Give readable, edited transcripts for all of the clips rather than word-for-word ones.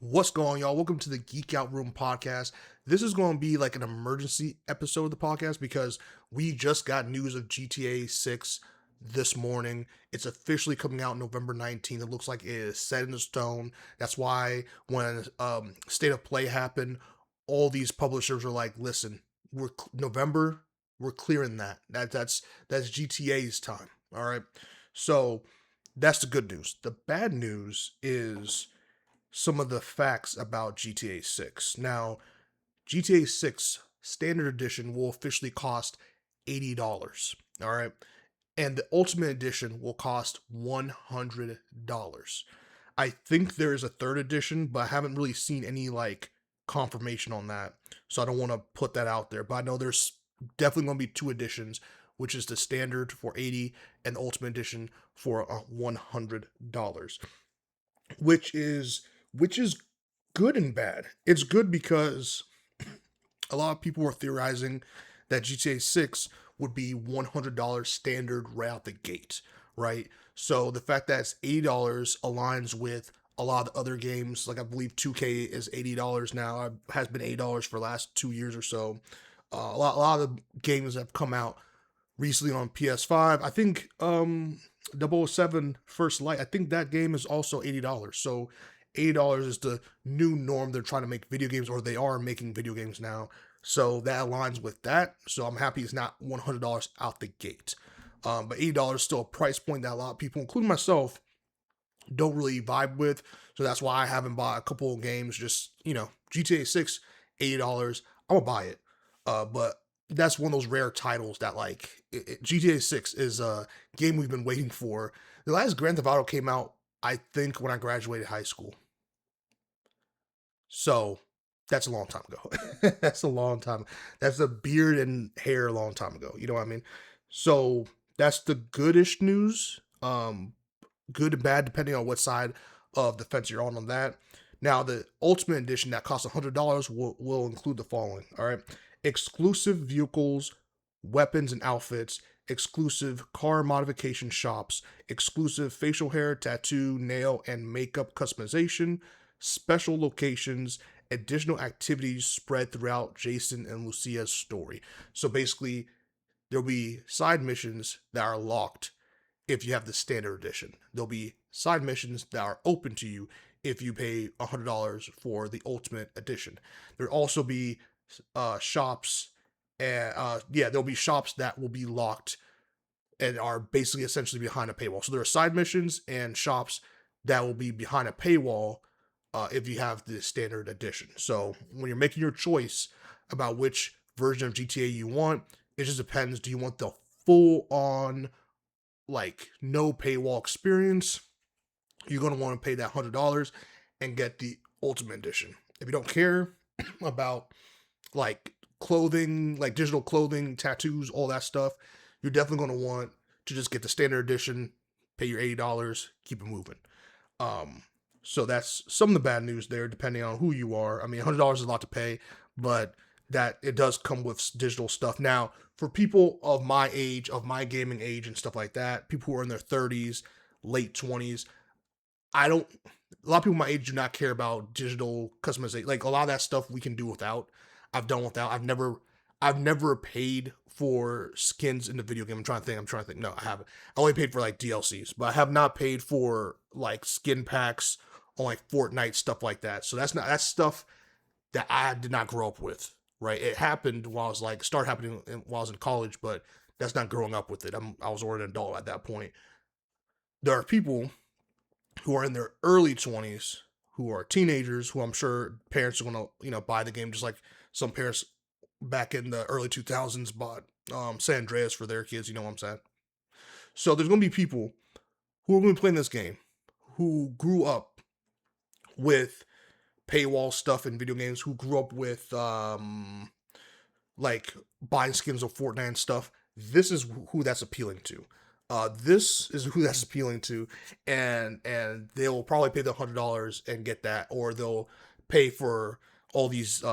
What's going on, y'all? Welcome to the Geek Out Room podcast. This is going to be like an emergency episode of the podcast because we just got news of GTA 6 this morning. It's officially coming out November 19th. It looks like it is set in stone. That's why when State of Play happened, all these publishers are like, listen, November, we're clearing that. That's GTA's time. All right. So that's the good news. The bad news is some of the facts about GTA 6. Now, GTA 6 Standard Edition will officially cost $80. All right. And the Ultimate Edition will cost $100. I think there is a third edition, but I haven't really seen any like confirmation on that. So I don't want to put that out there. But I know there's definitely going to be two editions, which is the standard for 80 and the Ultimate Edition for $100, which is which is good and bad. It's good because a lot of people were theorizing that GTA 6 would be $100 standard right out the gate, right? So the fact that it's $80 aligns with a lot of the other games. Like I believe 2K is $80 now. It has been $80 for the last 2 years or so. A lot of the games have come out recently on PS5. I think 007 First Light, I think that game is also $80. So $80 is the new norm. They're trying to make video games, or they are making video games now. So that aligns with that. So I'm happy it's not $100 out the gate. But $80 is still a price point that a lot of people, including myself, don't really vibe with. So that's why I haven't bought a couple of games. Just, GTA 6, $80. I'm going to buy it. But that's one of those rare titles that, like, GTA 6 is a game we've been waiting for. The last Grand Theft Auto came out, I think, when I graduated high school. So that's a long time ago. That's a long time. That's a beard and hair a long time ago. You know what I mean? So that's the goodish news. Good and bad depending on what side of the fence you're on that. Now the Ultimate Edition that costs $100 will include the following. All right, exclusive vehicles, weapons and outfits, exclusive car modification shops, exclusive facial hair, tattoo, nail, and makeup customization, special locations, additional activities spread throughout Jason and Lucia's story. So basically, there'll be side missions that are locked if you have the standard edition. There'll be side missions that are open to you if you pay $100 for the ultimate edition. There'll also be shops, and there'll be shops that will be locked and are basically essentially behind a paywall. So there are side missions and shops that will be behind a paywall if you have the standard edition. So when you're making your choice about which version of GTA you want, it just depends. Do you want the full on, like, no paywall experience? You're going to want to pay that $100 and get the ultimate edition. If you don't care about like clothing, like digital clothing, tattoos, all that stuff, you're definitely going to want to just get the standard edition, pay your $80, keep it moving. So that's some of the bad news there, depending on who you are. I mean, $100 is a lot to pay, but that it does come with digital stuff. Now, for people of my age, of my gaming age and stuff like that, people who are in their 30s, late 20s, I don't, a lot of people my age do not care about digital customization. Like a lot of that stuff we can do without. I've done without. I've never paid for skins in the video game. I'm trying to think. No, I haven't. I only paid for like DLCs, but I have not paid for like skin packs on like Fortnite, stuff like that. So that's stuff that I did not grow up with. Right? It happened while I was like start happening while I was in college, but that's not growing up with it. I was already an adult at that point. There are people who are in their early 20s, who are teenagers, who I'm sure parents are going to, buy the game just like some parents back in the early 2000s bought San Andreas for their kids, you know what I'm saying? So there's going to be people who are going to be playing this game who grew up with paywall stuff in video games, who grew up with like buying skins of Fortnite and stuff. This is who that's appealing to. This is who that's appealing to, and they'll probably pay the $100 and get that, or they'll pay for all these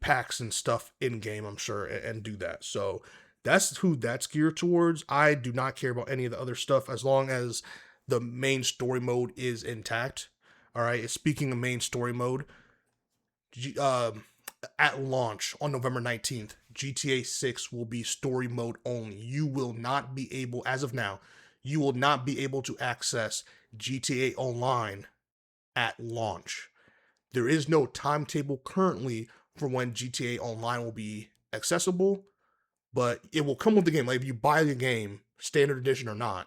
packs and stuff in game, I'm sure, and do that. So that's who that's geared towards. I do not care about any of the other stuff as long as the main story mode is intact. All right. Speaking of main story mode, G- um, at launch on November 19th, GTA 6 will be story mode only. You will not be able, as of now, you will not be able to access GTA Online at launch. There is no timetable currently for when GTA Online will be accessible, but it will come with the game. Like if you buy the game, standard edition or not,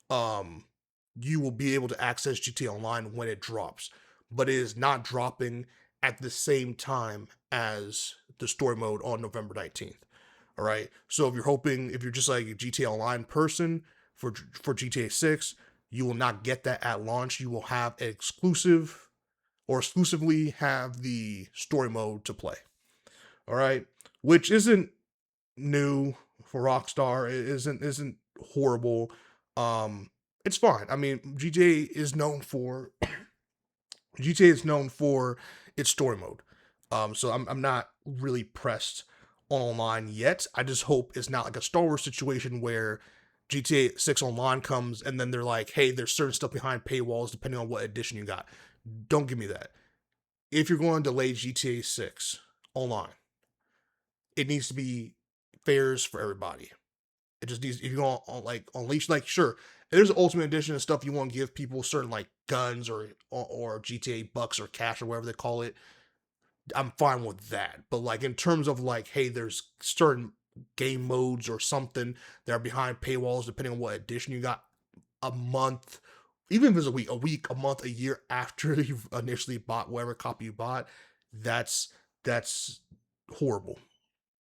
um, you will be able to access GTA Online when it drops. But it is not dropping at the same time as the story mode on November 19th. All right. So if you're hoping, if you're just like a GTA Online person for GTA 6, you will not get that at launch. You will have an exclusive or exclusively have the story mode to play. All right. Which isn't new for Rockstar. It isn't horrible. Um, it's fine. I mean, GTA is known for its story mode. So I'm not really pressed on online yet. I just hope it's not like a Star Wars situation where GTA 6 Online comes and then they're like, hey, there's certain stuff behind paywalls depending on what edition you got. Don't give me that. If you're going to delay GTA 6 Online, it needs to be fairs for everybody. It just needs, if you're going to like unleash, like, sure, if there's an Ultimate Edition and stuff, you want to give people certain like guns or GTA bucks or cash or whatever they call it, I'm fine with that. But like in terms of like, hey, there's certain game modes or something that are behind paywalls depending on what edition you got a month, even if it's a week, a month, a year after you've initially bought whatever copy you bought, that's horrible.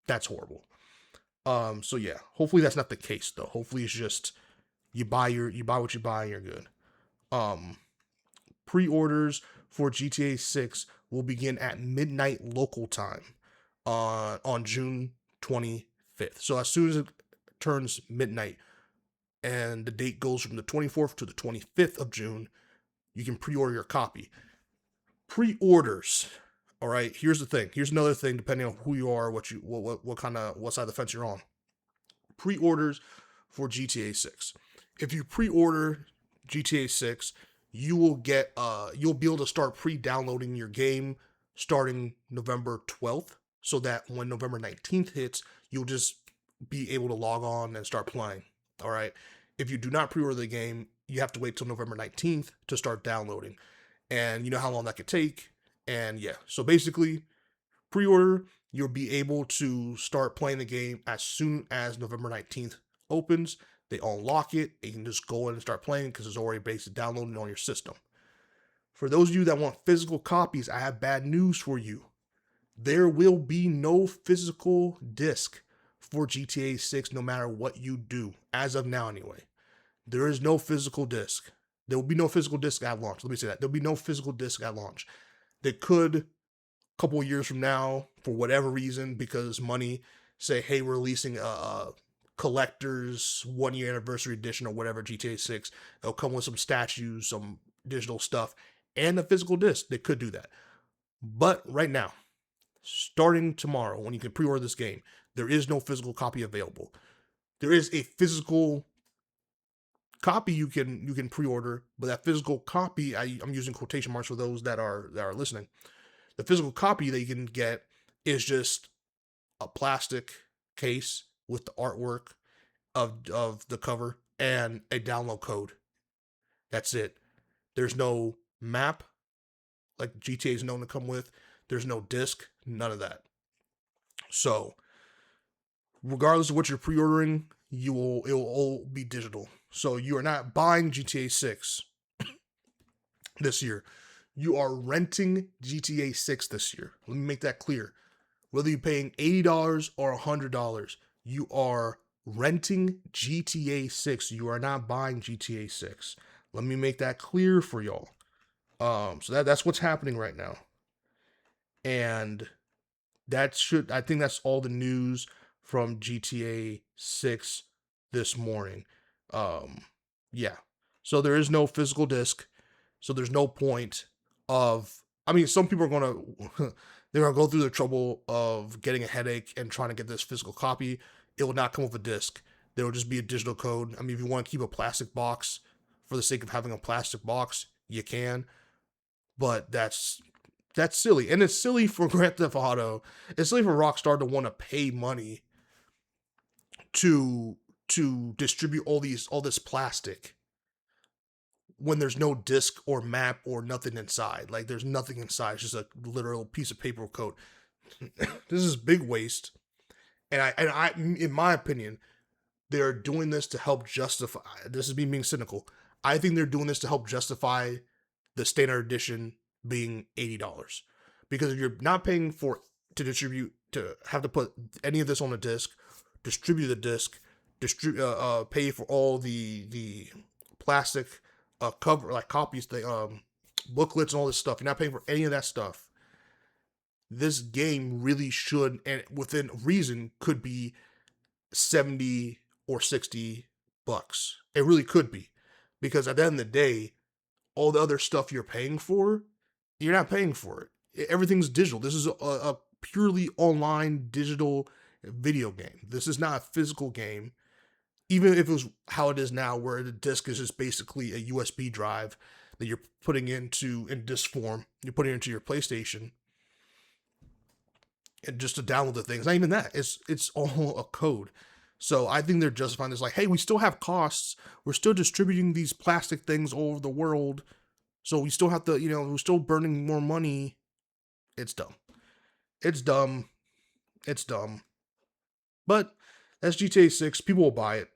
That's horrible. So yeah, hopefully that's not the case though. Hopefully it's just you buy what you buy and you're good. Um, Pre-orders for GTA 6 will begin at midnight local time on June 25th. So as soon as it turns midnight and the date goes from the 24th to the 25th of June, you can pre-order your copy. Pre-orders. All right, here's the thing. Here's another thing depending on who you are, what kind of what side of the fence you're on. Pre-orders for GTA 6. If you pre-order GTA 6, you'll be able to start pre-downloading your game starting November 12th so that when November 19th hits, you'll just be able to log on and start playing. All right. If you do not pre-order the game, you have to wait till November 19th to start downloading. And you know how long that could take. And yeah, so basically pre-order, you'll be able to start playing the game as soon as November 19th opens. They unlock it, and you can just go in and start playing because it's already basically downloaded on your system. For those of you that want physical copies, I have bad news for you. There will be no physical disc for GTA 6 no matter what you do, as of now anyway. There is no physical disc. There will be no physical disc at launch. Let me say that. There'll be no physical disc at launch. They could couple of years from now, for whatever reason, because money, say, hey, we're releasing a collector's 1 year anniversary edition or whatever, GTA 6. It'll come with some statues, some digital stuff, and a physical disc. They could do that. But right now, starting tomorrow, when you can pre order this game, there is no physical copy available. There is a physical copy you can pre-order, but that physical copy, I'm using quotation marks for those that are listening. The physical copy that you can get is just a plastic case with the artwork of the cover and a download code. That's it. There's no map like GTA is known to come with. There's no disc, none of that. So, regardless of what you're pre-ordering, it will all be digital. So you are not buying GTA 6 this year. You are renting GTA 6 this year. Let me make that clear. Whether you're paying $80 or $100, you are renting GTA 6. You are not buying GTA 6. Let me make that clear for y'all. So that's what's happening right now. And I think that's all the news from GTA 6 this morning. Yeah. So there is no physical disc. So there's no point of, I mean, some people are going to, they're going to go through the trouble of getting a headache and trying to get this physical copy. It will not come with a disc. There will just be a digital code. I mean, if you want to keep a plastic box for the sake of having a plastic box, you can. But that's silly, and it's silly for Grand Theft Auto. It's silly for Rockstar to want to pay money to distribute all this plastic when there's no disc or map or nothing inside. Like there's nothing inside. It's just a literal piece of paper code. This is big waste. And I, in my opinion, they're doing this to help justify. This is me being cynical. I think they're doing this to help justify the standard edition being $80, because if you're not paying for to distribute, to have to put any of this on a disc, distribute the disc, pay for all the plastic cover, like copies, the booklets and all this stuff. You're not paying for any of that stuff. This game really should, and within reason, could be 70 or $60. It really could be. Because at the end of the day, all the other stuff you're paying for, you're not paying for it. Everything's digital. This is a purely online digital video game. This is not a physical game. Even if it was how it is now, where the disc is just basically a USB drive that you're putting into in disc form, you're putting it into your PlayStation, and just to download the thing. It's not even that. It's all a code. So I think they're justifying this, like, hey, we still have costs. We're still distributing these plastic things all over the world. So we still have to, we're still burning more money. It's dumb. It's dumb. It's dumb. But that's GTA 6. People will buy it.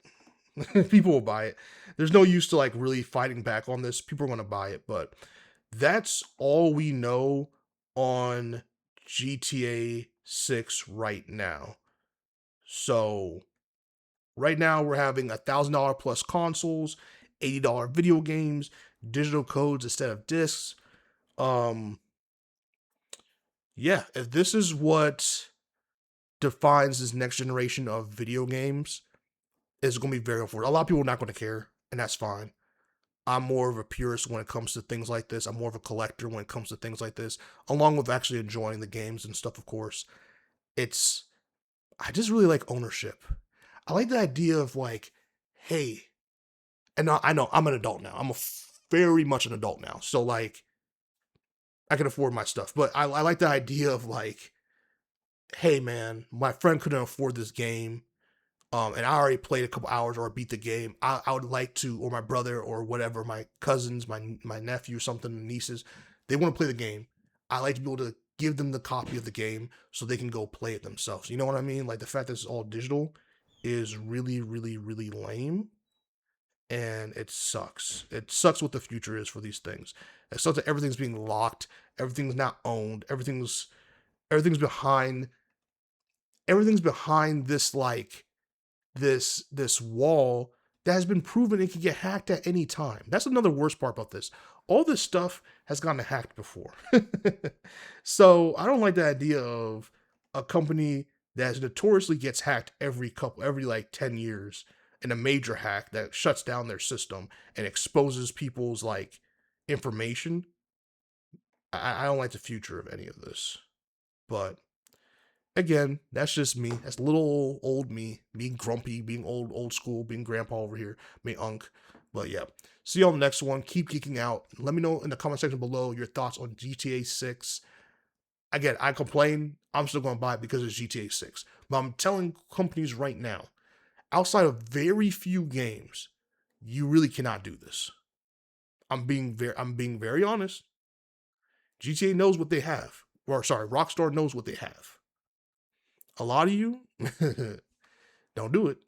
People will buy it. There's no use to like really fighting back on this. People are going to buy it. But that's all we know on GTA 6 right now. So right now we're having $1,000 plus consoles, $80 video games, digital codes instead of discs. Yeah, if this is what defines this next generation of video games, it's going to be very unfortunate. A lot of people are not going to care, and that's fine. I'm more of a purist when it comes to things like this. I'm more of a collector when it comes to things like this, along with actually enjoying the games and stuff, of course. I just really like ownership. I like the idea of like, hey, and I know I'm an adult now. I'm very much an adult now. So like, I can afford my stuff, but I like the idea of like, hey man, my friend couldn't afford this game. And I already played a couple hours or beat the game. I would like to, or my brother or whatever, my cousins, my nephew, something, nieces, they want to play the game. I like to be able to give them the copy of the game so they can go play it themselves. You know what I mean? Like the fact that it's all digital is really, really, really lame. And it sucks. It sucks what the future is for these things. It sucks that everything's being locked, everything's not owned, everything's behind this like this wall that has been proven it can get hacked at any time. That's another worst part about this. All this stuff has gotten hacked before. So I don't like the idea of a company that notoriously gets hacked every like 10 years, in a major hack that shuts down their system and exposes people's like information. I don't like the future of any of this. But again, that's just me. That's little old me, being grumpy, being old school, being grandpa over here, me unk. But yeah, see you on the next one. Keep geeking out. Let me know in the comment section below your thoughts on GTA 6. Again, I complain. I'm still going to buy it because it's GTA 6. But I'm telling companies right now, outside of very few games, you really cannot do this. I'm being very honest. GTA knows what they have. Or sorry, Rockstar knows what they have. A lot of you don't do it.